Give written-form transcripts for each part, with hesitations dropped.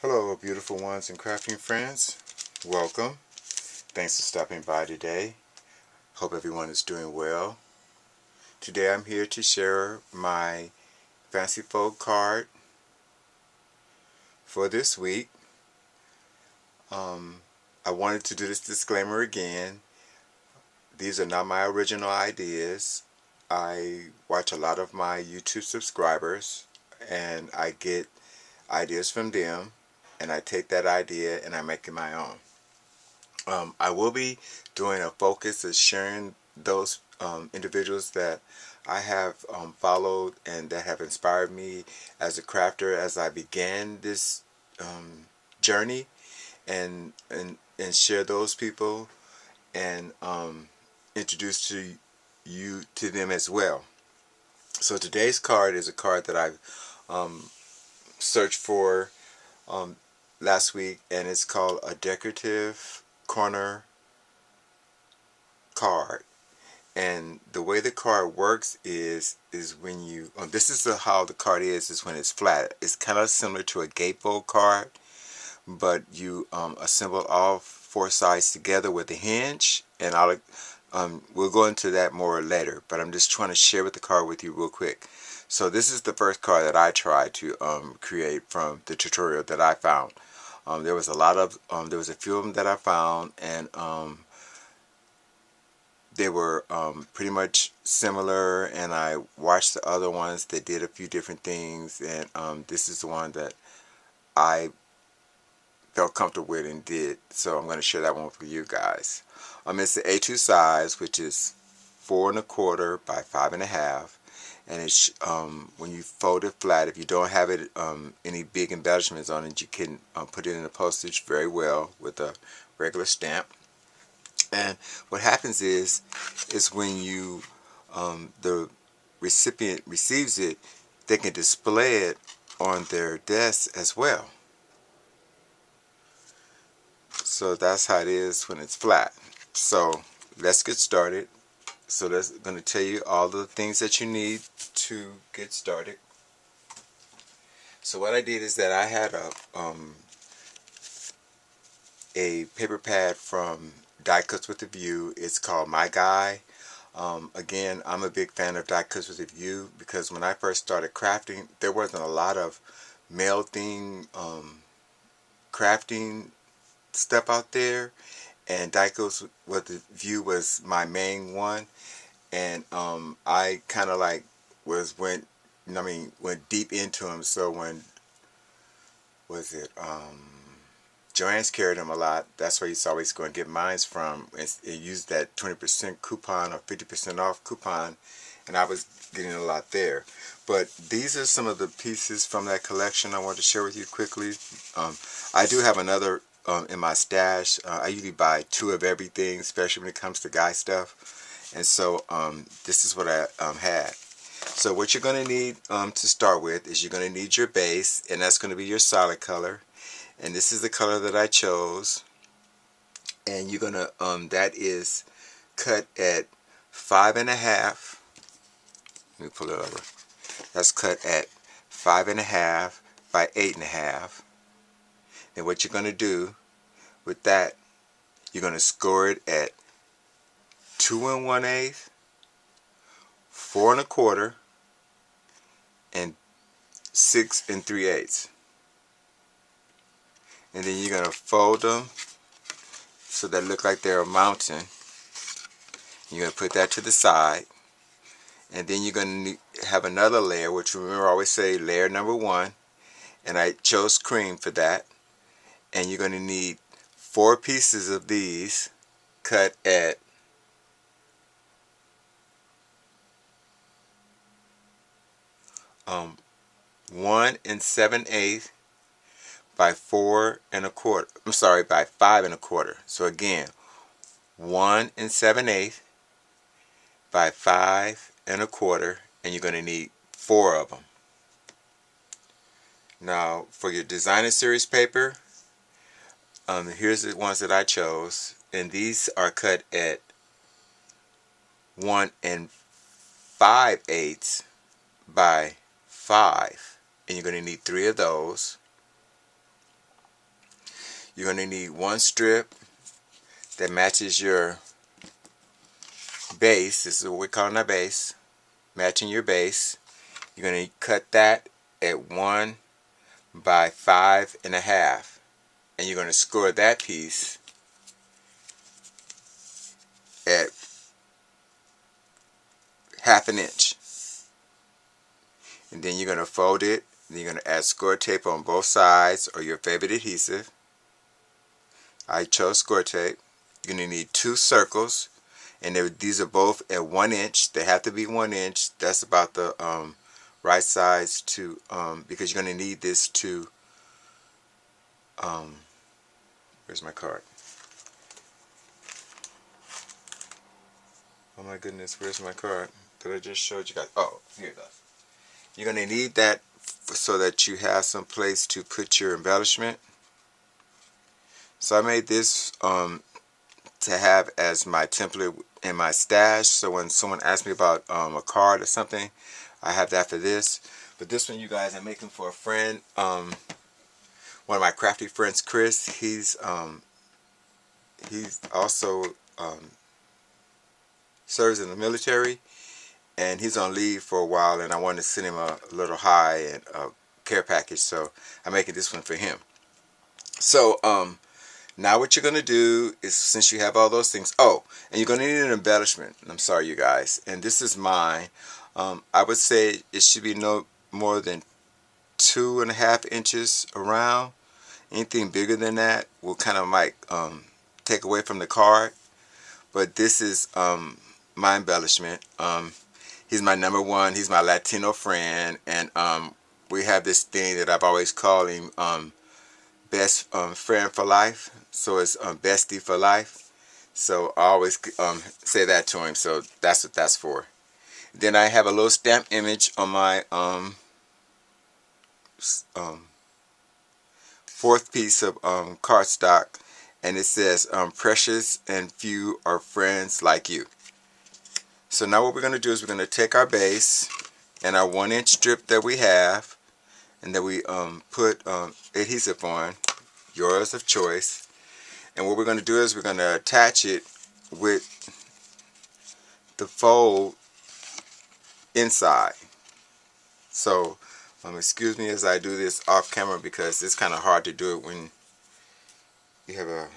Hello, beautiful ones and crafting friends. Welcome. Thanks for stopping by today. Hope everyone is doing well. Today I'm here to share my fancy fold card for this week. I wanted to do this disclaimer again. These are not my original ideas. I watch a lot of my YouTube subscribers and I get ideas from them, and I take that idea and I make it my own. I will be doing a focus of sharing those individuals that I have followed and that have inspired me as a crafter as I began this journey, and share those people and introduce you to them as well. So today's card is a card that I've searched for um, last week, and it's called a decorative corner card. And the way the card works is when you this is how the card is when it's flat. It's kind of similar to a gatefold card, but you assemble all four sides together with a hinge, and we'll go into that more later, but I'm just trying to share with the card with you real quick. So this is the first card that I tried to create from the tutorial that I found. There was a few of them that I found, and they were pretty much similar, and I watched the other ones that did a few different things, and this is the one that I felt comfortable with and did, so I'm going to share that one with you guys. It's the A2 size, which is 4 1/4 by 5 1/2, and it's when you fold it flat, if you don't have it any big embellishments on it, you can put it in the postage very well with a regular stamp. And what happens is when the recipient receives it, they can display it on their desk as well. So that's how it is when it's flat. So let's get started. So that's going to tell you all the things that you need to get started. So what I did is that I had a paper pad from Die Cuts with a View. It's called My Guy. Again, I'm a big fan of Die Cuts with a View because when I first started crafting, there wasn't a lot of male theme crafting stuff out there, and Die Cuts with a View was my main one. And I kind of like went deep into them. So when was it Joann's carried them a lot. That's where he's always going to get mine from. And used that 20% coupon or 50% off coupon, and I was getting a lot there. But these are some of the pieces from that collection I want to share with you quickly. I do have another in my stash. I usually buy 2 of everything, especially when it comes to guy stuff. And so this is what I had. So what you're going to need to start with is you're going to need your base, and that's going to be your solid color. And this is the color that I chose. And you're going to, that is cut at 5 1/2. Let me pull it over. That's cut at 5 1/2 by 8 1/2. And what you're going to do with that, you're going to score it at 2 1/8, 4 1/4, and 6 3/8. And then you're going to fold them so they look like they're a mountain. You're going to put that to the side. And then you're going to have another layer, which remember I always say layer number 1. And I chose cream for that. And you're going to need 4 pieces of these cut at 1 7/8 by 4 1/4. I'm sorry, by 5 1/4. So again, 1 7/8 by 5 1/4, and you're going to need 4 of them. Now for your designer series paper, here's the ones that I chose, and these are cut at 1 5/8 by 5, and you're going to need 3 of those. You're going to need one strip that matches your base. This is what we're calling our base. Matching your base. You're going to cut that at 1 by 5.5. And you're going to score that piece at 1/2 inch. And then you're going to fold it. Then you're going to add score tape on both sides or your favorite adhesive. I chose score tape. You're going to need 2 circles. And these are both at 1 inch. They have to be 1 inch. That's about the right size to because you're going to need this to where's my card? Oh my goodness, where's my card that I just showed you guys? Oh, here it goes. You're going to need that so that you have some place to put your embellishment. So I made this to have as my template in my stash, so when someone asks me about a card or something, I have that for this. But this one, you guys, I'm making for a friend, one of my crafty friends, Chris. He's also serves in the military, and he's on leave for a while, and I wanted to send him a little high and a care package, so I'm making this one for him. So now what you're going to do is, since you have all those things, oh, and you're going to need an embellishment. I'm sorry, you guys, and this is mine. I would say it should be no more than 2.5 inches around. Anything bigger than that will kind of like take away from the card. But this is my embellishment. He's my number one. He's my Latino friend, and we have this thing that I've always called him best friend for life. So it's bestie for life. So I always say that to him. So that's what that's for. Then I have a little stamp image on my fourth piece of cardstock, and it says precious and few are friends like you. So now what we're going to do is we're going to take our base and our 1 inch strip that we have, and that we put adhesive on, yours of choice. And what we're going to do is we're going to attach it with the fold inside. So excuse me as I do this off camera, because it's kind of hard to do it when you have a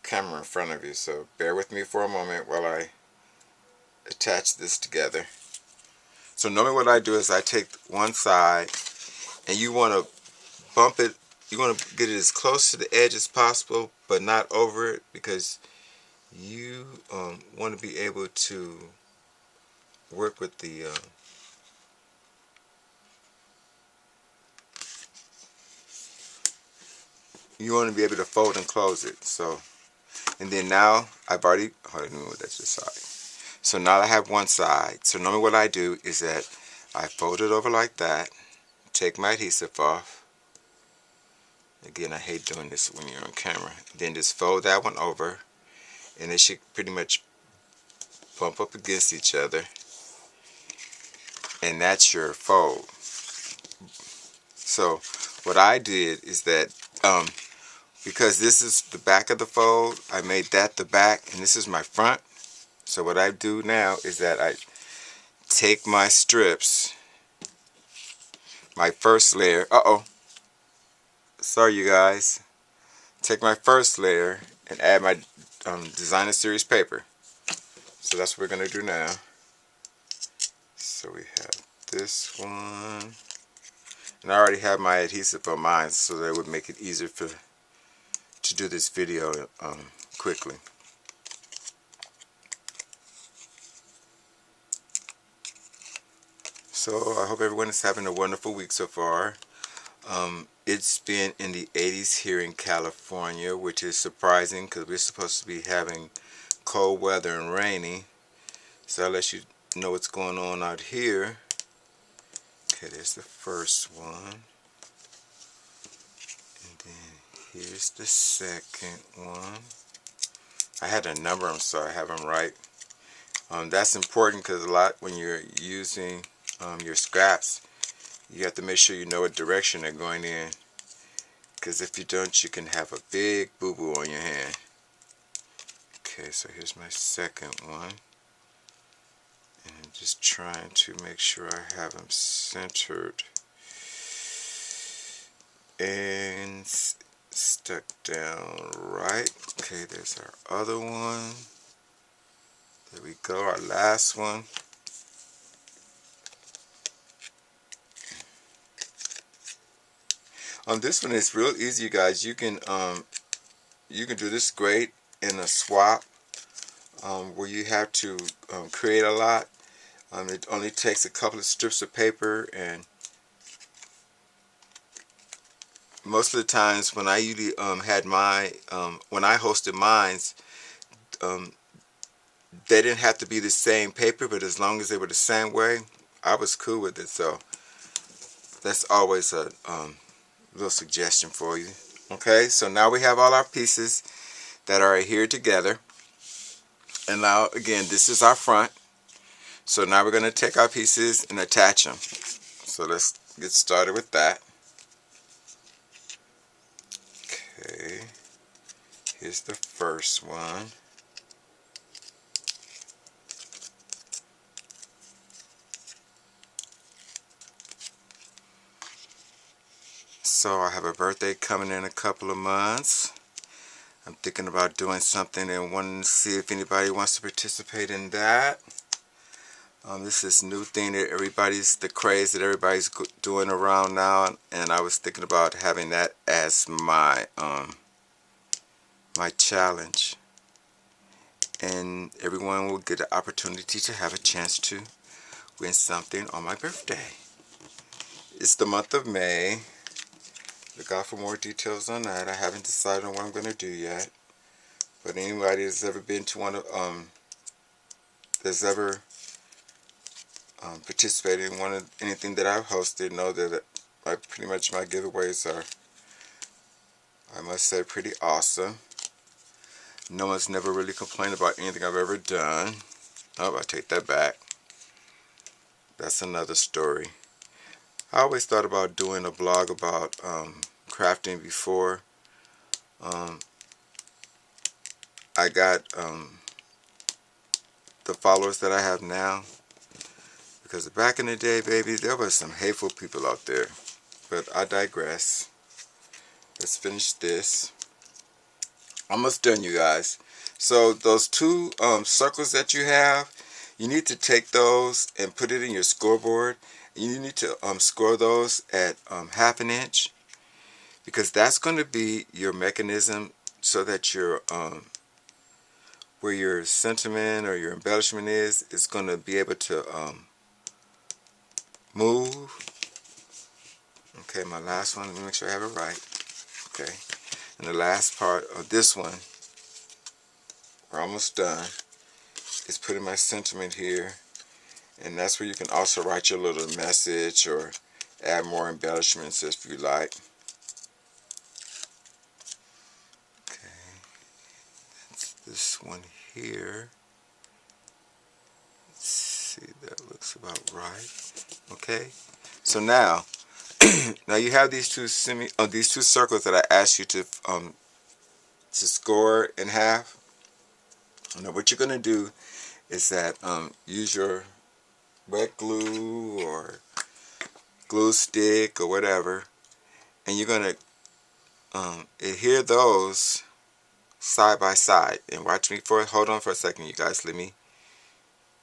camera in front of you. So bear with me for a moment while I attach this together. So normally what I do is I take one side, and you want to bump it, you want to get it as close to the edge as possible, but not over it, because you want to be able to work with the you want to be able to fold and close it. So, and then now I've already, hold on, that's your side. So now I have one side. So normally what I do is that I fold it over like that, take my adhesive off. Again, I hate doing this when you're on camera. Then just fold that one over, and it should pretty much bump up against each other, and that's your fold. So what I did is that because this is the back of the fold, I made that the back, and this is my front. So what I do now is that I take my strips, my first layer, sorry you guys, take my first layer and add my designer series paper. So that's what we're going to do now. So we have this one, and I already have my adhesive on mine, so that would make it easier to do this video quickly. So I hope everyone is having a wonderful week so far. It's been in the 80s here in California, which is surprising because we're supposed to be having cold weather and rainy. So I'll let you know what's going on out here. Okay, there's the first one. And then here's the second one. I had a number, I'm sorry, I have them right. That's important because a lot when you're using your scraps, you have to make sure you know what direction they're going in, because if you don't, you can have a big boo-boo on your hand. Okay, so here's my second one. And I'm just trying to make sure I have them centered and stuck down right. Okay, there's our other one. There we go, our last one. This one is real easy, you guys. You can do this great in a swap where you have to create a lot. It only takes a couple of strips of paper, and most of the times when I usually had my when I hosted mines, they didn't have to be the same paper, but as long as they were the same way, I was cool with it. So that's always a little suggestion for you. Okay, so now we have all our pieces that are adhered together. And now again, this is our front. So now we're going to take our pieces and attach them. So let's get started with that. Okay, here's the first one. So I have a birthday coming in a couple of months. I'm thinking about doing something and wanting to see if anybody wants to participate in that. This is new thing that the craze that everybody's doing around now, and I was thinking about having that as my my challenge. And everyone will get the opportunity to have a chance to win something on my birthday. It's the month of May. Look out for more details on that. I haven't decided on what I'm going to do yet. But anybody that's ever been to one of that's ever participated in anything that I've hosted know that pretty much my giveaways are, I must say, pretty awesome. No one's never really complained about anything I've ever done. Oh, I take that back. That's another story. I always thought about doing a blog about crafting before I got the followers that I have now. Because back in the day, baby, there were some hateful people out there. But I digress. Let's finish this. Almost done, you guys. So those two circles that you have, you need to take those and put it in your scoreboard. You need to score those at 1/2 inch, because that's going to be your mechanism so that your where your sentiment or your embellishment is going to be able to move. Okay, my last one, let me make sure I have it right. Okay, and the last part of this one, we're almost done, is putting my sentiment here, and that's where you can also write your little message or add more embellishments if you like. Okay, that's this one here. Let's see, that looks about right. Okay, so now now you have these two these two circles that I asked you to score in half. Now what you're gonna do is that use your wet glue or glue stick or whatever, and you're gonna adhere those side by side. And watch me hold on for a second, you guys. Let me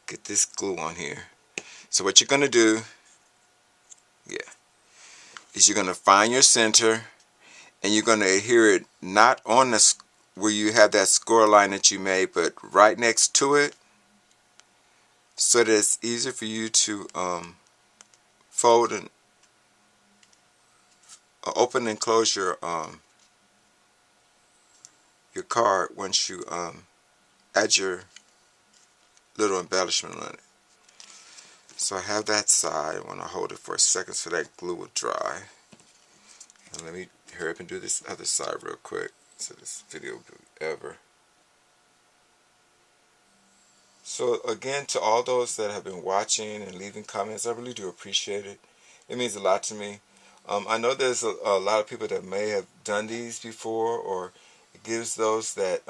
get this glue on here. So what you're gonna do, is you're gonna find your center, and you're gonna adhere it not on the where you have that score line that you made, but right next to it, so that it's easier for you to fold and open and close your card once you add your little embellishment on it. So I have that side. I want to hold it for a second so that glue will dry. And let me hurry up and do this other side real quick so this video will be ever. So again, to all those that have been watching and leaving comments, I really do appreciate it. It means a lot to me. I know there's a lot of people that may have done these before, or it gives those that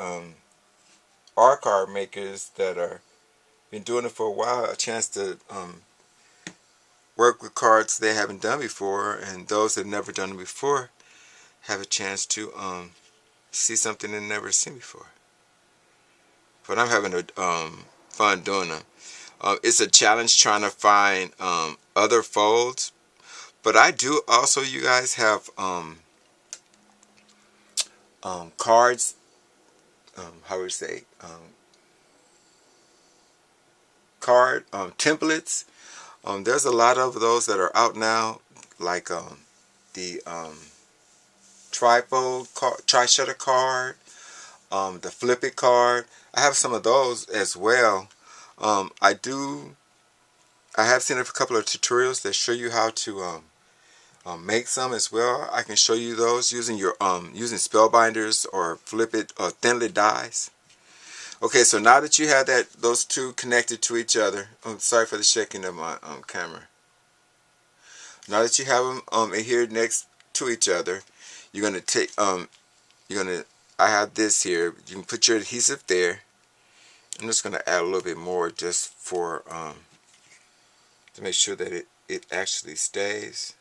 are card makers that are been doing it for a while a chance to work with cards they haven't done before, and those that have never done it before have a chance to see something they've never seen before. But I'm having a fun doing them. It's a challenge trying to find other folds, but I do also, you guys, have cards. How would you say? Card templates. There's a lot of those that are out now, like the trifold card, tri-shutter card, the flip it card. I have some of those as well. I have seen a couple of tutorials that show you how to make some as well. I can show you those using your using spellbinders or flip it or thinly dies. Okay, so now that you have those two connected to each other, I'm sorry for the shaking of my camera. Now that you have them here next to each other, you're gonna take you're gonna I have this here. You can put your adhesive there. I'm just gonna add a little bit more just for to make sure that it actually stays,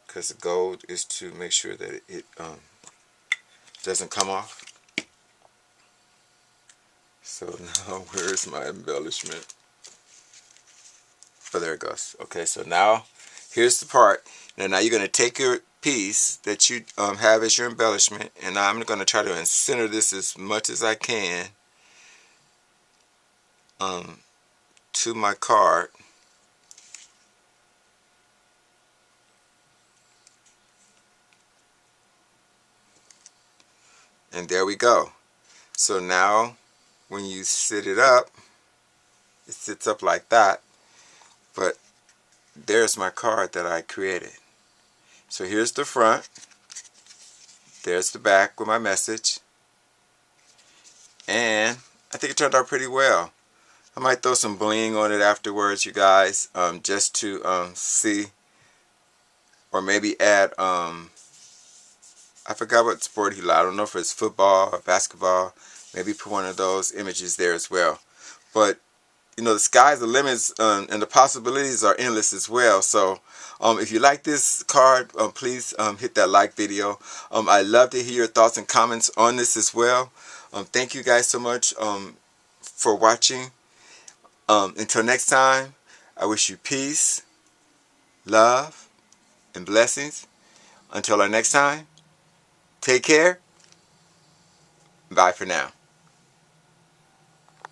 because the goal is to make sure that it doesn't come off. So now where's my embellishment? Oh, there it goes. Okay, so now here's the part. Now you're going to take your piece that you have as your embellishment, and I'm going to try to center this as much as I can to my card. And there we go. So now when you sit it up, it sits up like that. But there's my card that I created. So here's the front. There's the back with my message. And I think it turned out pretty well. I might throw some bling on it afterwards, you guys, just to see. Or maybe add, I forgot what sport he liked. I don't know if it's football or basketball. Maybe put one of those images there as well. But you know, the sky's the limits, and the possibilities are endless as well. So if you like this card, please hit that like video. I'd love to hear your thoughts and comments on this as well. Thank you guys so much for watching. Until next time, I wish you peace, love, and blessings. Until our next time, take care. Bye for now.